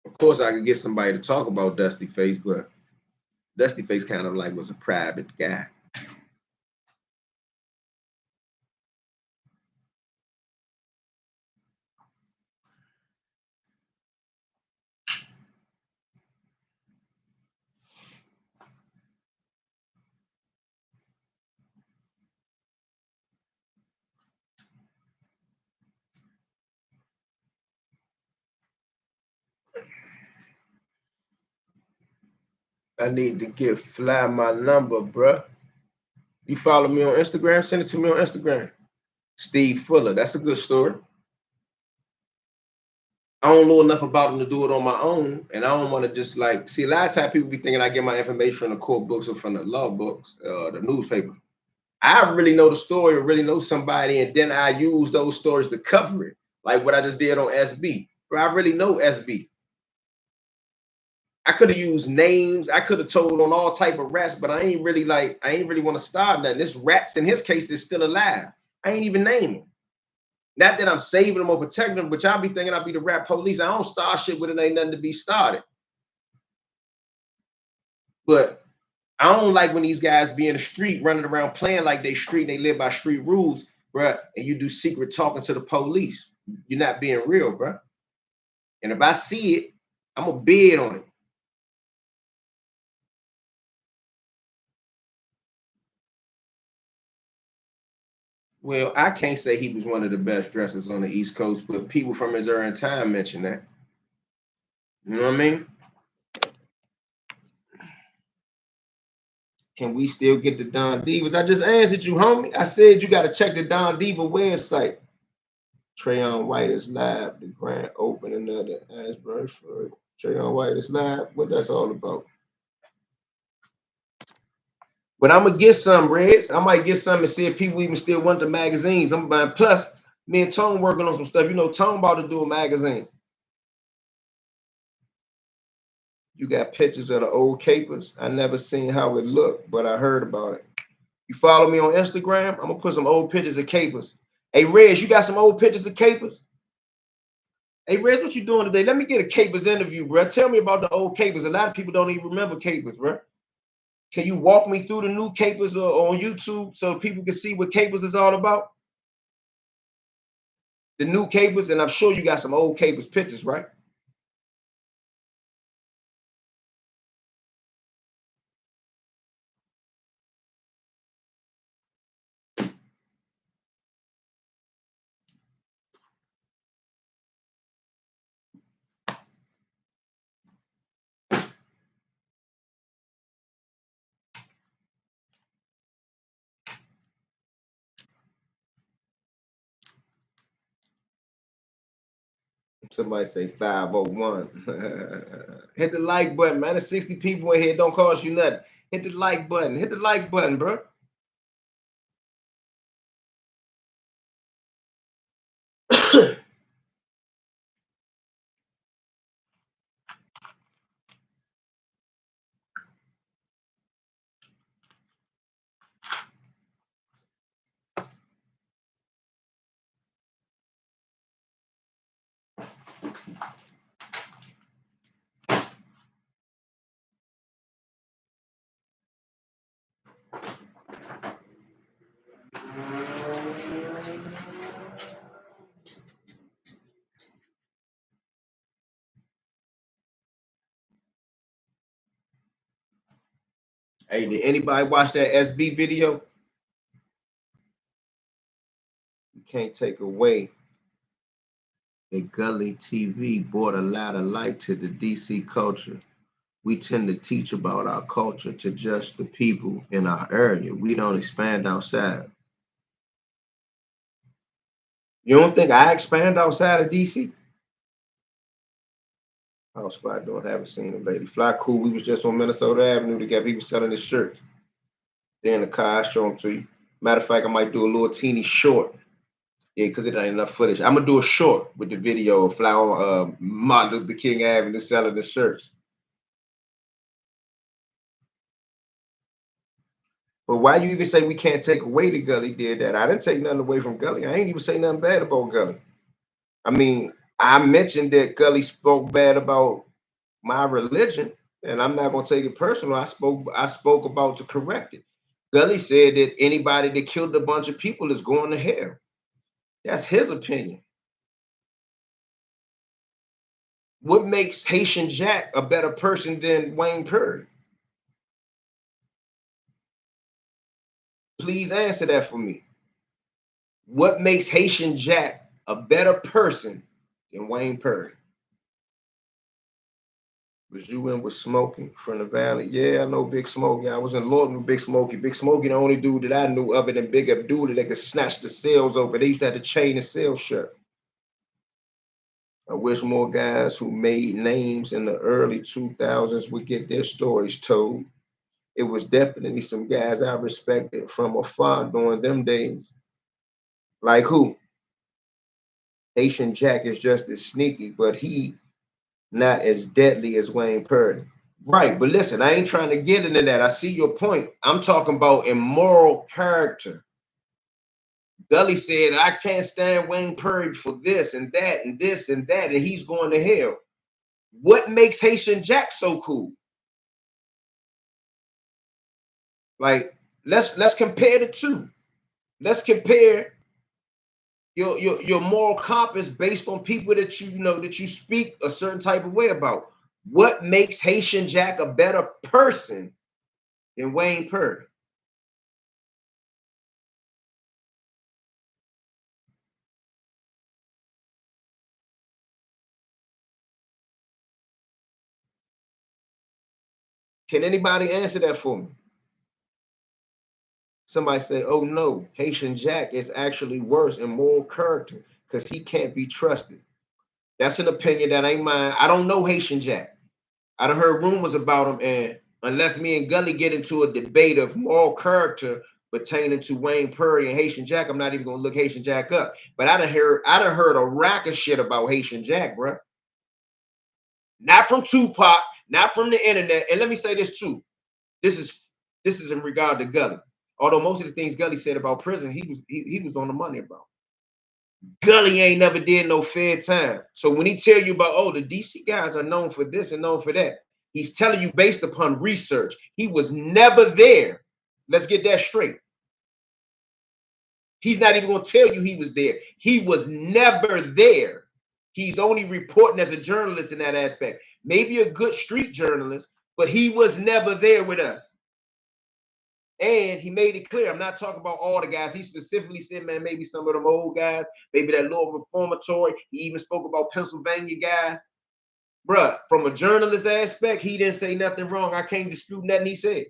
Of course, I could get somebody to talk about Dusty Face, but Dusty Face kind of like was a private guy. I need to give Fly my number, bruh. You follow me on Instagram? Send it to me on Instagram. Steve Fuller. That's a good story. I don't know enough about him to do it on my own, and I don't want to just like see. A lot of times people be thinking I get my information from the court books or from the law books, the newspaper. I really know the story or really know somebody, and then I use those stories to cover it, like what I just did on SB. Bro, I really know SB. I could have used names. I could have told on all type of rats, but I ain't really want to start nothing. This rats in his case is still alive. I ain't even name him. Not that I'm saving them or protecting them, but y'all be thinking I'll be the rap police. I don't start shit when it ain't nothing to be started. But I don't like when these guys be in the street running around playing like they street and they live by street rules, bruh, and you do secret talking to the police. You're not being real, bruh. And if I see it, I'm gonna bid on it. Well, I can't say he was one of the best dressers on the East Coast, but people from his era and time mention that. You know what I mean? Can we still get the Don Divas? I just answered you, homie. I said you got to check the Don Diva website. Trayon White is live. The grand opening of the Asbury for Trayon White is live. What that's all about. But I'm gonna get some Reds. I might get some and see if people even still want the magazines. I'm buying. Plus, me and Tone working on some stuff. You know, Tone about to do a magazine. You got pictures of the old capers. I never seen how it looked, but I heard about it. You follow me on Instagram? I'm gonna put some old pictures of capers. Hey, Rez, you got some old pictures of capers? Hey, Rez, what you doing today? Let me get a capers interview, bro. Tell me about the old capers. A lot of people don't even remember capers, bro. Can you walk me through the new capers on YouTube so people can see what capers is all about? The new capers, and I'm sure you got some old capers pictures, right? Somebody say 501. Hit the like button, man. There's 60 people in here. Don't cost you nothing. Hit the like button. Hit the like button, bro. Hey, did anybody watch that SB video? You can't take away that Gully TV brought a lot of light to the DC culture. We tend to teach about our culture to just the people in our area. We don't expand outside. You don't think I expand outside of DC? How's Fly doing? Haven't seen him lately. Fly cool. We was just on Minnesota Avenue together. He was selling his shirts. They're in the car. I show them to you. Matter of fact, I might do a little teeny short. Yeah, because it ain't enough footage. I'm gonna do a short with the video of Fly on Martin Luther King Avenue selling the shirts. But why you even say we can't take away the Gully did that? I didn't take nothing away from Gully. I ain't even say nothing bad about Gully. I mean, I mentioned that Gully spoke bad about my religion, and I'm not gonna take it personal. I spoke about to correct it. Gully said that anybody that killed a bunch of people is going to hell. That's his opinion. What makes Haitian Jack a better person than Wayne Perry? Please answer that for me. What makes Haitian Jack a better person than Wayne Perry? Was you in with Smokey from the Valley? Yeah, I know Big Smokey. I was in Lorton with Big Smokey. Big Smokey, the only dude that I knew other than Big Abdullah that could snatch the cells open. They used to have to chain the cell shut. I wish more guys who made names in the early 2000s would get their stories told. It was definitely some guys I respected from afar during them days. Like who? Haitian Jack is just as sneaky, but he not as deadly as Wayne Purdy. Right, but listen, I ain't trying to get into that. I see your point. I'm talking about immoral character. Gully said, I can't stand Wayne Purdy for this and that and this and that, and he's going to hell. What makes Haitian Jack so cool? Like, let's compare the two. Let's compare your moral compass based on people that you know that you speak a certain type of way about. What makes Haitian Jack a better person than Wayne Purdy? Can anybody answer that for me? Somebody say, oh no, Haitian Jack is actually worse in moral character because he can't be trusted. That's an opinion that ain't mine. I don't know Haitian Jack. I done heard rumors about him, and unless me and Gully get into a debate of moral character pertaining to Wayne Purdy and Haitian Jack, I'm not even gonna look Haitian Jack up. But I done heard a rack of shit about Haitian Jack, bro. Not from Tupac, not from the internet. And let me say this too. This is in regard to Gully. Although most of the things Gully said about prison, he was on the money about. Gully ain't never did no fair time. So when he tell you about, oh, the DC guys are known for this and known for that, he's telling you based upon research. He was never there. Let's get that straight. He's not even going to tell you he was there. He was never there. He's only reporting as a journalist in that aspect. Maybe a good street journalist, but he was never there with us. And he made it clear, I'm not talking about all the guys. He specifically said, man, maybe some of them old guys, maybe that little reformatory. He even spoke about Pennsylvania guys. Bruh, from a journalist aspect, he didn't say nothing wrong. I can't dispute nothing he said.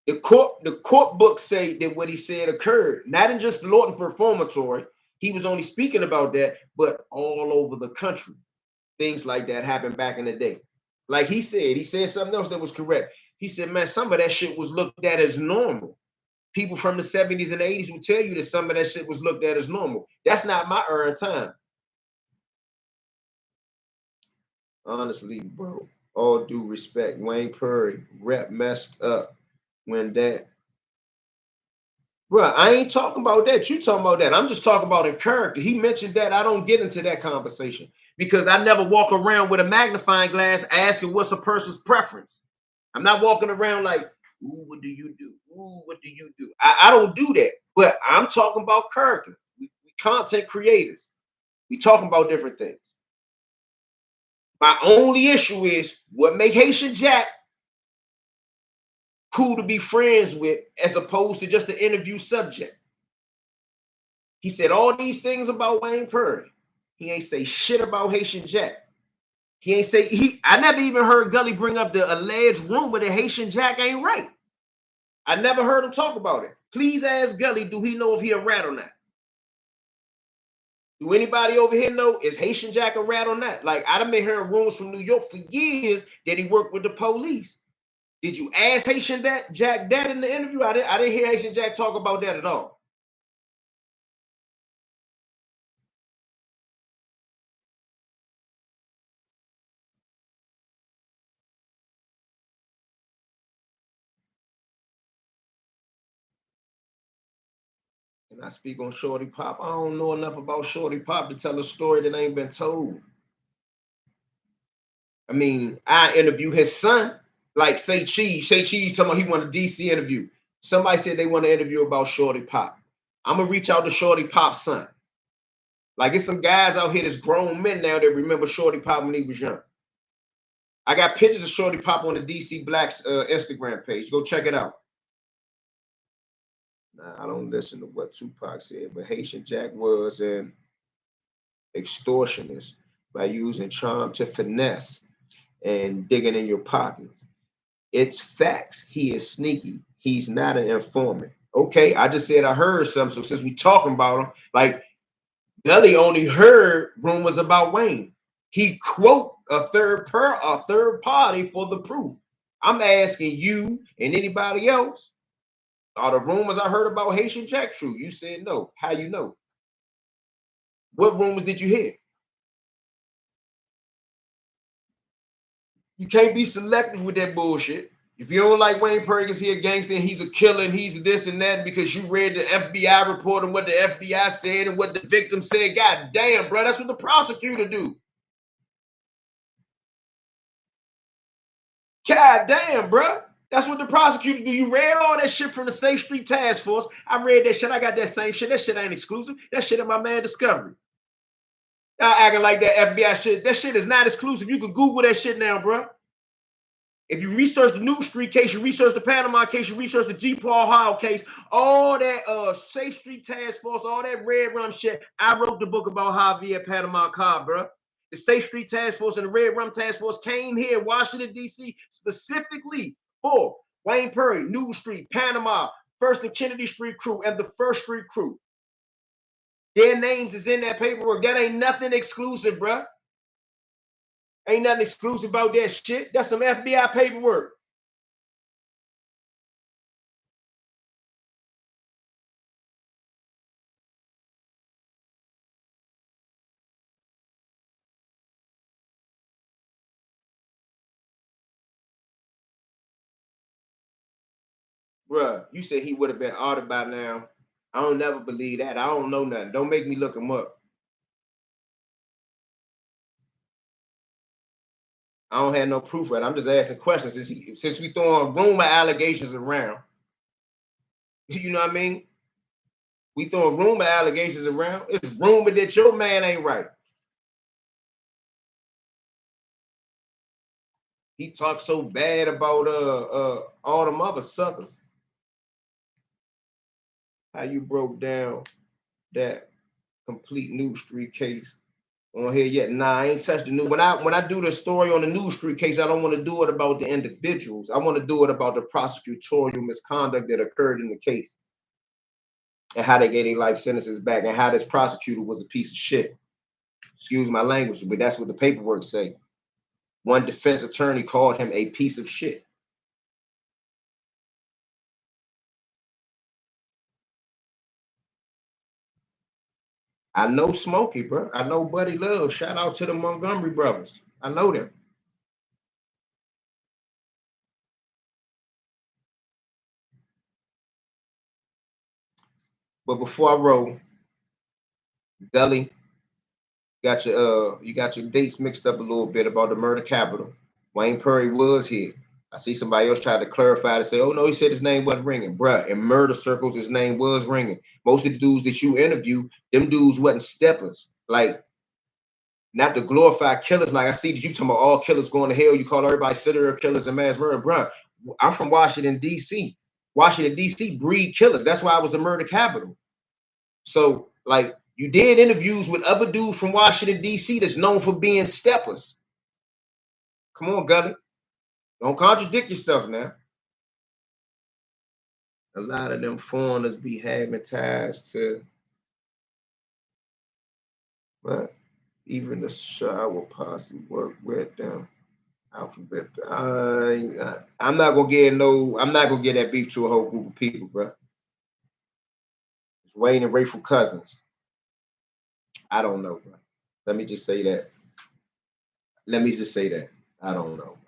The court books say that what he said occurred, not in just Lorton Reformatory. he was only speaking about that, but all over the country, things like that happened back in the day. Like he said something else that was correct. He said, man, some of that shit was looked at as normal. People from the 70s and 80s would tell you that some of that shit was looked at as normal. That's not my earned time. Honestly, bro, all due respect, Wayne Perry rep messed up when that. Bro, I ain't talking about that. You talking about that. I'm just talking about in character. He mentioned that. I don't get into that conversation because I never walk around with a magnifying glass asking what's a person's preference. I'm not walking around like, ooh, what do you do? Ooh, what do you do? I don't do that. But I'm talking about character. We content creators. We talking about different things. My only issue is what make Haitian Jack cool to be friends with as opposed to just an interview subject. He said all these things about Wayne Perry. He ain't say shit about Haitian Jack. He ain't say I never even heard Gully bring up the alleged rumor that Haitian Jack ain't right. I never heard him talk about it. Please ask Gully, do he know if he a rat or not? Do anybody over here know, is Haitian Jack a rat or not? Like, I done been hearing rumors from New York for years that he worked with the police. Did you ask Haitian Jack that in the interview? I didn't hear Haitian Jack talk about that at all. And I speak on Shorty Pop. I don't know enough about Shorty Pop to tell a story that ain't been told. I mean, I interview his son, like Say Cheese talking about he want a DC interview. Somebody said they want to interview about Shorty Pop. I'm gonna reach out to Shorty Pop's son. Like, it's some guys out here that's grown men now that remember Shorty Pop when he was young. I got pictures of Shorty Pop on the DC Black's Instagram page. Go check it out. Nah, I don't listen to what Tupac said, but Haitian Jack was an extortionist by using charm to finesse and digging in your pockets. It's facts. He is sneaky. He's not an informant. Okay, I just said I heard something. So since we talking about him, like Gully only heard rumors about Wayne. He quote a third party for the proof. I'm asking you and anybody else, are the rumors I heard about Haitian Jack true? You said no. How you know? What rumors did you hear? You can't be selective with that bullshit. If you don't like Wayne Perkins, he a gangster and he's a killer and he's this and that because you read the FBI report and what the FBI said and what the victim said. God damn, bro, that's what the prosecutor do. God damn, bro. That's what the prosecutor do. You read all that shit from the Safe Street Task Force. I read that shit. I got that same shit. That shit ain't exclusive. That shit in my man Discovery. Y'all acting like that FBI shit. That shit is not exclusive. You can Google that shit now, bro. If you research the New Street case, you research the Panama case, you research the G. Paul Howell case, all that Safe Street Task Force, all that Red Rum shit. I wrote the book about Javier Panama Cobb, bro. The Safe Street Task Force and the Red Rum Task Force came here, Washington, D.C., specifically for Wayne Perry, New Street, Panama, First and Kennedy Street crew, and the First Street crew. Their names is in that paperwork. That ain't nothing exclusive, bro. Ain't nothing exclusive about that shit. That's some FBI paperwork. Bruh, you said he would have been outed by now. I don't never believe that. I don't know nothing. Don't make me look him up. I don't have no proof of it. I'm just asking questions. Since we throwing rumor allegations around, you know what I mean? We throwing rumor allegations around. It's rumored that your man ain't right. He talks so bad about all them other suckers. How you broke down that complete New Street case on here yet? Nah, I ain't touched the new. When I do the story on the New Street case, I don't want to do it about the individuals. I want to do it about the prosecutorial misconduct that occurred in the case. and how they gave their life sentences back, and how this prosecutor was a piece of shit. Excuse my language, but that's what the paperwork say. One defense attorney called him a piece of shit. I know Smokey, bro. I know Buddy Love. Shout out to the Montgomery brothers. I know them. But before I roll, Gully, you got your dates mixed up a little bit about the murder capital. Wayne Perry was here. I see somebody else try to clarify to say, oh no, he said his name wasn't ringing. Bruh, in murder circles, his name was ringing. Most of the dudes that you interview, them dudes wasn't steppers. Like, not to glorify killers. Like I see that you talking about all killers going to hell. You call everybody serial killers and mass murder. Bruh, I'm from Washington, D.C. Washington, D.C. breed killers. That's why I was the murder capital. So, like, you did interviews with other dudes from Washington, D.C. that's known for being steppers. Come on, Gully. Don't contradict yourself now. A lot of them foreigners be having ties to, but even the shower posse work with them. Alphabet. I'm not gonna get no. I'm not gonna get that beef to a whole group of people, bro. It's Wayne and Rayful cousins. I don't know, bro. Let me just say that. Let me just say that. I don't know.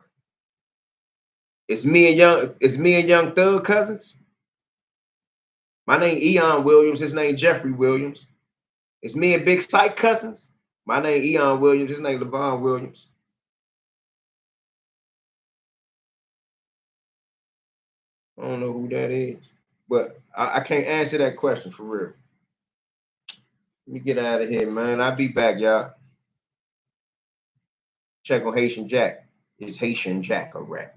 It's me and young. It's me and Young Thug cousins. My name Eon Williams. His name Jeffrey Williams. It's me and Big Sight cousins. My name Eon Williams. His name Levon Williams. I don't know who that is, but I can't answer that question for real. Let me get out of here, man. I'll be back, y'all. Check on Haitian Jack. Is Haitian Jack a rat?